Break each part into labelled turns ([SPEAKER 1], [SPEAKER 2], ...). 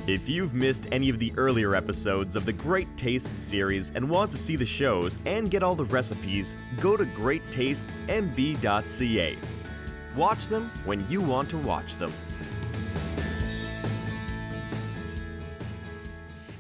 [SPEAKER 1] If you've missed any of the earlier episodes of the Great Tastes series and want to see the shows and get all the recipes, go to greattastesmb.ca. Watch them when you want to watch them.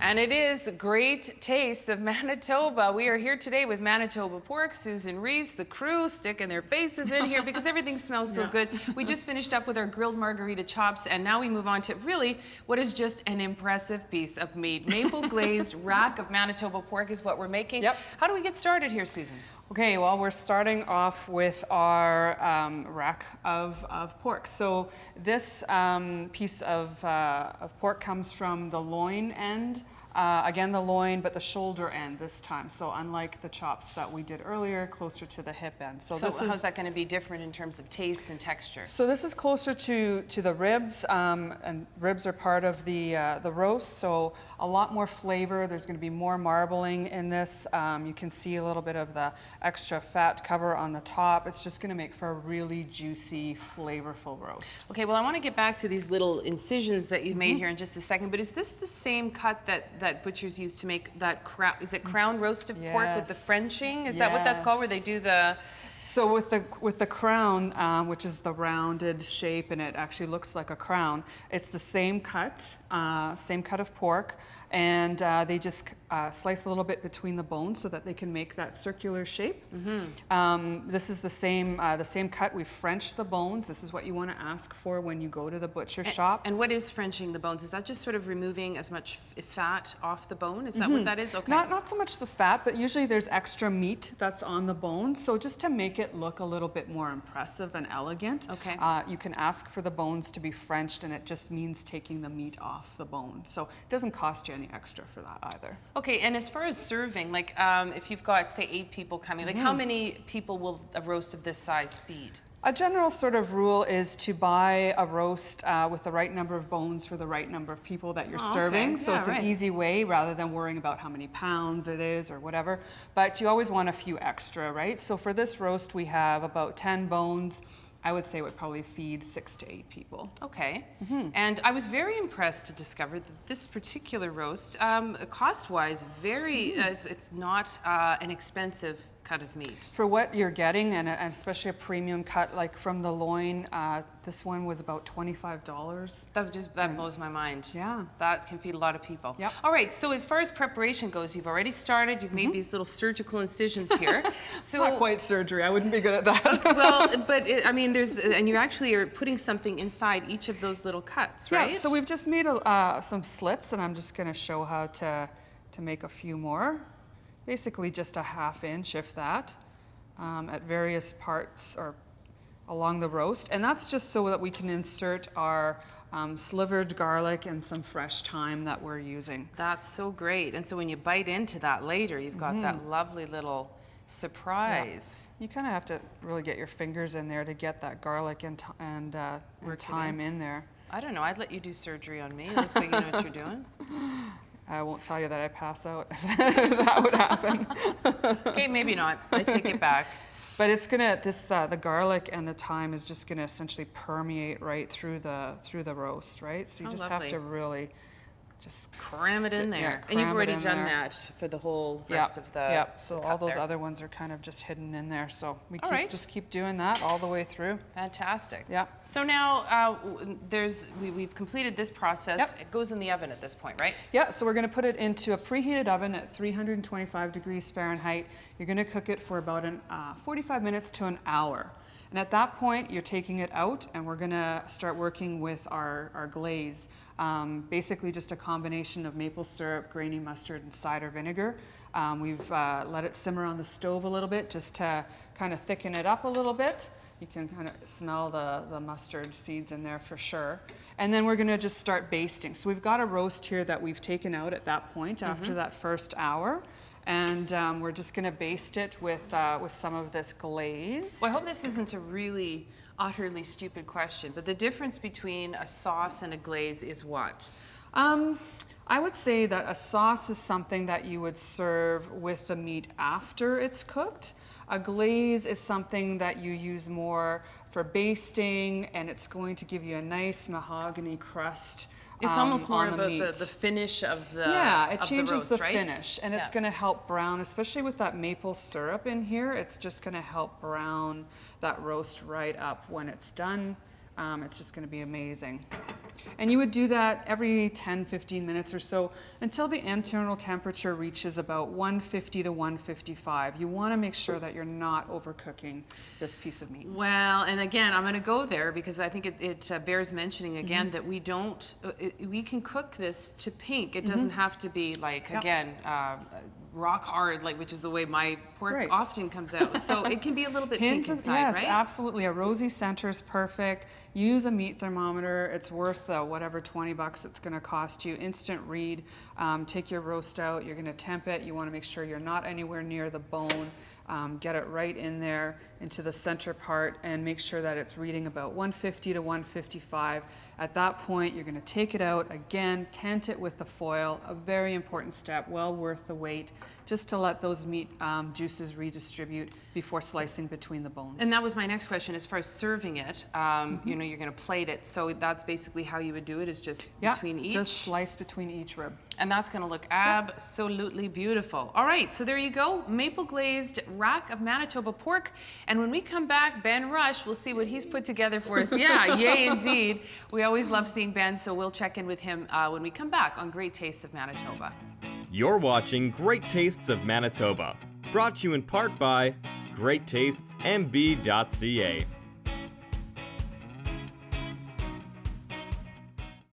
[SPEAKER 2] And it is Great Tastes of Manitoba. We are here today with Manitoba Pork, Susan Reese, the crew sticking their faces in here because everything smells so good. We just finished up with our grilled margarita chops, and now we move on to really what is just an impressive piece of meat. Maple glazed rack of Manitoba pork is what we're making.
[SPEAKER 3] Yep.
[SPEAKER 2] How do we get started here, Susan?
[SPEAKER 3] Okay, well, we're starting off with our rack of pork. So this piece of pork comes from the loin end. Again, the loin, but the shoulder end this time. So unlike the chops that we did earlier, closer to the hip end. So
[SPEAKER 2] how's that going to be different in terms of taste and texture?
[SPEAKER 3] So this is closer to the ribs, and ribs are part of the roast. So a lot more flavor. There's going to be more marbling in this. You can see a little bit of the extra fat cover on the top. It's just going to make for a really juicy, flavorful roast.
[SPEAKER 2] Okay, well, I want to get back to these little incisions that you've made here in just a second, but is this the same cut that butchers use to make that crown roast of pork with the Frenching? Is that what that's called, where they do the...
[SPEAKER 3] So with the crown, which is the rounded shape, and it actually looks like a crown, it's the same cut of pork, and they just slice a little bit between the bones so that they can make that circular shape. This is the same cut. We've Frenched the bones. This is what you want to ask for when you go to the butcher shop.
[SPEAKER 2] And what is Frenching the bones? Is that just sort of removing as much fat off the bone? Is that what that is? Okay.
[SPEAKER 3] Not so much the fat, but usually there's extra meat that's on the bone. So just to make it look a little bit more impressive and elegant, you can ask for the bones to be Frenched, and it just means taking the meat off the bone. So it doesn't cost you any extra for that either.
[SPEAKER 2] Okay, and as far as serving, like if you've got, say, 8 people coming, like how many people will a roast of this size feed?
[SPEAKER 3] A general sort of rule is to buy a roast with the right number of bones for the right number of people that you're serving. So it's an easy way rather than worrying about how many pounds it is or whatever. But you always want a few extra, right? So for this roast, we have about 10 bones. I would say it would probably feed 6 to 8 people.
[SPEAKER 2] Okay. And I was very impressed to discover that this particular roast, cost-wise, it's not an expensive cut of meat.
[SPEAKER 3] For what you're getting, and especially a premium cut like from the loin, this one was about $25.
[SPEAKER 2] That blows my mind.
[SPEAKER 3] Yeah.
[SPEAKER 2] That can feed a lot of people.
[SPEAKER 3] Yep.
[SPEAKER 2] All right, so as far as preparation goes, you've already started, you've made these little surgical incisions here. So
[SPEAKER 3] not quite surgery, I wouldn't be good at that.
[SPEAKER 2] Well, but and you actually are putting something inside each of those little cuts, right?
[SPEAKER 3] Yeah, so we've just made some slits, and I'm just gonna show how to make a few more. Basically just a 1/2 inch, if that, at various parts or along the roast. And that's just so that we can insert our slivered garlic and some fresh thyme that we're using.
[SPEAKER 2] That's so great. And so when you bite into that later, you've got that lovely little surprise.
[SPEAKER 3] Yeah. You kind of have to really get your fingers in there to get that garlic and thyme in there.
[SPEAKER 2] I don't know, I'd let you do surgery on me. It looks like you know what you're doing.
[SPEAKER 3] I won't tell you that I pass out if that would happen.
[SPEAKER 2] Okay, maybe not. I take it back.
[SPEAKER 3] But it's gonna the garlic and the thyme is just gonna essentially permeate right through the roast, right? So you just have to really just
[SPEAKER 2] cram it in there. And you've already done that for the whole rest of the
[SPEAKER 3] Yep. So all those other ones are kind of just hidden in there. So we just keep doing that all the way through.
[SPEAKER 2] Fantastic.
[SPEAKER 3] Yeah.
[SPEAKER 2] So now we've completed this process.
[SPEAKER 3] Yep.
[SPEAKER 2] It goes in the oven at this point, right?
[SPEAKER 3] Yeah. So we're going to put it into a preheated oven at 325 degrees Fahrenheit. You're going to cook it for about 45 minutes to an hour. And at that point, you're taking it out, and we're gonna start working with our glaze. Basically just a combination of maple syrup, grainy mustard, and cider vinegar. We've let it simmer on the stove a little bit just to kind of thicken it up a little bit. You can kind of smell the mustard seeds in there for sure. And then we're gonna just start basting. So we've got a roast here that we've taken out at that point after that first hour. And we're just going to baste it with some of this glaze.
[SPEAKER 2] Well, I hope this isn't a really utterly stupid question, but the difference between a sauce and a glaze is what?
[SPEAKER 3] I would say that a sauce is something that you would serve with the meat after it's cooked. A glaze is something that you use more for basting, and it's going to give you a nice mahogany crust
[SPEAKER 2] It's almost more
[SPEAKER 3] on the
[SPEAKER 2] about
[SPEAKER 3] meat.
[SPEAKER 2] the finish of the
[SPEAKER 3] Yeah, it
[SPEAKER 2] of
[SPEAKER 3] changes
[SPEAKER 2] the, roast,
[SPEAKER 3] the
[SPEAKER 2] right?
[SPEAKER 3] finish, and it's going to help brown, especially with that maple syrup in here. It's just going to help brown that roast right up when it's done. It's just going to be amazing. And you would do that every 10-15 minutes or so until the internal temperature reaches about 150 to 155. You want to make sure that you're not overcooking this piece of meat.
[SPEAKER 2] Well, and again, I'm going to go there because I think it bears mentioning again that we don't, we can cook this to pink. It doesn't have to be like, again, rock hard, like, which is the way my pork often comes out. So it can be a little bit pink inside,
[SPEAKER 3] yes,
[SPEAKER 2] right?
[SPEAKER 3] Absolutely. A rosy center is perfect. Use a meat thermometer. It's worth whatever $20 it's going to cost you. Instant read. Take your roast out. You're going to temp it. You want to make sure you're not anywhere near the bone. Get it right in there into the center part and make sure that it's reading about 150 to 155. At that point, you're going to take it out again, tent it with the foil, a very important step, well worth the wait, just to let those meat juices redistribute before slicing between the bones.
[SPEAKER 2] And that was my next question as far as serving it. You know, you're going to plate it, so that's basically how you would do it, is just between each?
[SPEAKER 3] Just slice between each rib.
[SPEAKER 2] And that's going to look absolutely beautiful. All right, so there you go, maple glazed rack of Manitoba pork. And when we come back, Ben Rush, we'll see what he's put together for us. Yeah, yay indeed. We always love seeing Ben, so we'll check in with him when we come back on Great Tastes of Manitoba.
[SPEAKER 1] You're watching Great Tastes of Manitoba, brought to you in part by GreatTastesMB.ca.